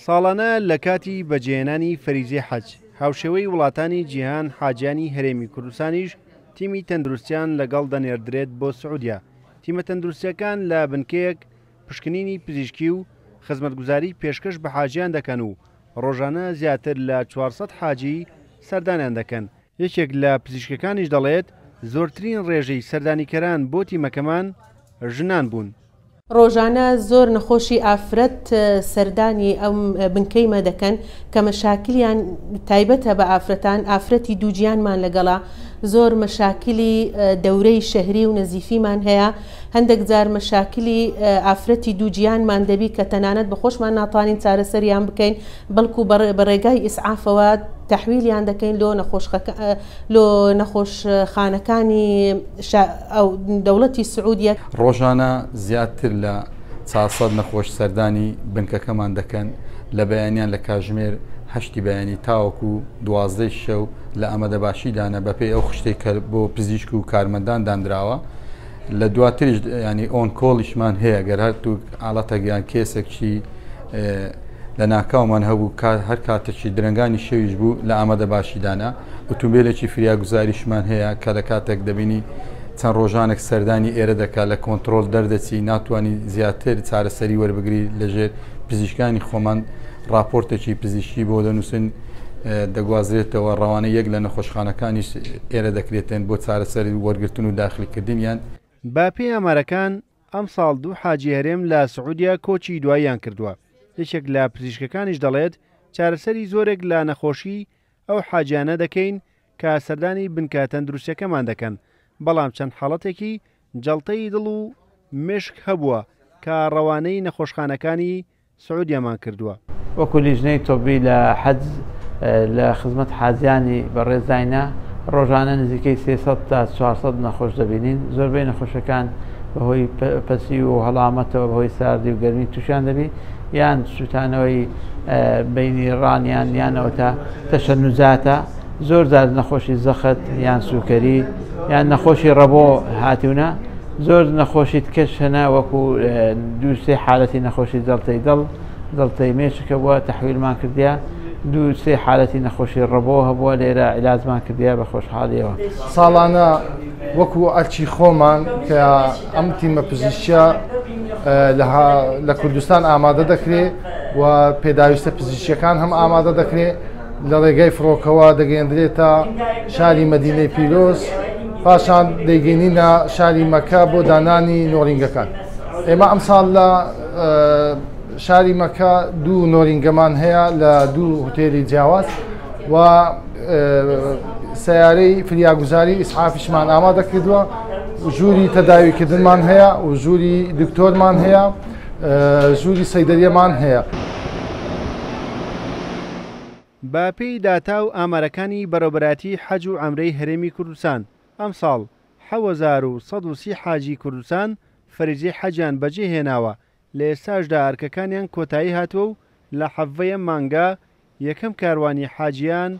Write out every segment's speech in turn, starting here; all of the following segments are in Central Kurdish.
ساڵانە لە کاتی بەجێهێنانی فەریزەی حەج هاوشێوەی وڵاتانی جیهان حاجیانی هەرێمی کوردستانیش تیمی تەندروستیان لەگەڵ دەنێردرێت بۆ سعودیا. تیمە تەندروستیەکان لە بنکەیەک پشکنینی پزیشکی و خزمەتگوزاری پێشکەش بە حاجیان دەکەن و ڕۆژانە زیاتر لە 400 حاجی سەردانیان دەکەن. یەکێک لە پزیشکەکانیش دەڵێت زۆرترین ڕێژەی سەردانیکەران بۆ تیمەکەمان ژنان بوون. ڕۆژانە زۆر نەخۆشی ئافرەت سەردانی ئەم بنکەیمە دەکەن کە مەشاکلیان تایبەتە بە ئافرەتان ئافرەتی دووجیانمان لەگەڵا زۆر مەشاکلی دەورەی شەهری و نەزیفیمان هەیە هەندێک جار مەشاکلی ئافرەتی دووجیانمان دەبی کە تەنانەت بە خۆشمان ناتوانین چارەسەریان بکەین بەڵکو بە ڕێگای ئیسعافەوە تەحویلیان دەکەین لۆ نەخۆشخانەکانی دەوڵەتی سعودیە. ڕۆژانە زیاتر لە 400 نەخۆش سەردانی بنکەکەمان دەکەن لە بەیانیان لە کاژمێر 8 بەیانی تاوەکو 12 شەو لە ئەمەدەباشیدانە بەپێی ئەو خشتێک کە بۆ پزیشک و کارمەندان دانراوە. لە دواتریش ینی ئۆن کۆڵیشمان هەیە گەر هەرتوو ئاڵەتەگەیان کێسێکی لە ناکاومان هەبوو هەر کاتێکی درنگانی شەویش بوو لە ئامادەباشیدانە ئۆتۆمبیلێکی فریاگوزاریشمان هەیە کە لە کاتێک دەبینی چەند ڕۆژانێک سەردانی ئێرە دەکات لە کۆنتترۆل دەردەچی ناتوانانی زیاتر چارەسەری وەربگری لەژێر پزیشکانی خۆمان راپۆرتێکی پزیشکی بۆ دەنووسن دەگوازرێتەوە ڕەوانە یەک لە نەخۆشخانەکانیش ئێرە دەکرێتن بۆ چارەسەری وەرگرتن و داخلیکردنیان. با پێی ئەمارەکان ئەم ساڵ 2 حاجی هەرێم لە سعودیا کۆچی دواییان کردووە. یەکێک لە پزیشکەکانیش دەڵێت چارەسەری زۆرێک لە نەخۆشی ئەو حاجیانە دەکەین کە سەردانی بنکە تەندروستیەکەمان دەکەن بەڵام چەند حاڵەتێکی جەڵتەی دڵ و مشک هەبووە کە ڕەوانەی نەخۆشخانەکانی سعودیامان کردووە. وەکو لیژنەی تۆبی لە حەج لە خزمەت حاجیانی بەڕێزداینا ڕۆژانە نزیکەی 300 تا 400 نەخۆش دەبینین. زۆربەی نەخۆشەکان بەهۆی پەسی و هەڵامەتەوە بەهۆی ساردی و گەرمی تووشیان دەبی یان سوتانەوەی بینی ڕانیان یانەوە تا تەشەنوزاتە زۆر زار نەخۆشی زەخت یان سوکەری یان نەخۆشی ڕەبۆ هاتوونە زۆر نەخۆشی تکەش هەنا وەکو 2-3 حالەتی نەخۆشی جەڵتەی دڵتەی مێشکە بووە تەحویلمان کردیا 2-3 حالەتی نەخۆشی ڕەبۆ هەبووە لێرە عیلاجمان کردیا بە خۆشحاڵیەوە. ساڵانە وەکو ئەرچی خۆمان کە ئەم تیمە پزیشکیە لە کوردستان ئامادە دەکرێت و پێداویستە پزیشکیەکان هەم ئامادە دەکرێت لە ڕێگای فڕۆکەوە دەگەێنرێتە شاری مەدینەی پیرۆز پاشان دەیگەینینە شاری مەکە بۆ دانانی نۆڕینگەکان. ئێمە ئەم ساڵ لە شاری مەکە 2 نۆڕینگەمان هەیە لە 2 هۆتێلی جیاواز و سیارەی فریاگوزاری ئیسعافیشمان ئامادە کردووە و ژووری تەداویکردنمان هەیە و ژووری دکتۆرمان هەیە ژووری سەیدەریەمان هەیە. با پێی داتا و ئامارەکانی بەڕێوەبەراتی حەج و عەمرەی هەرێمی کوردستان ئەم ساڵ 7130 حاجی کوردستان فەریزەی حەجیان بەجێ هێناوە. لە ئێستاشدا ئەرکەکانیان کۆتایی هاتووە و لە حەڤەیە مانگا یەکەم کاروانی حاجیان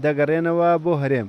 دەگەڕێنەوە بۆ هەرێم.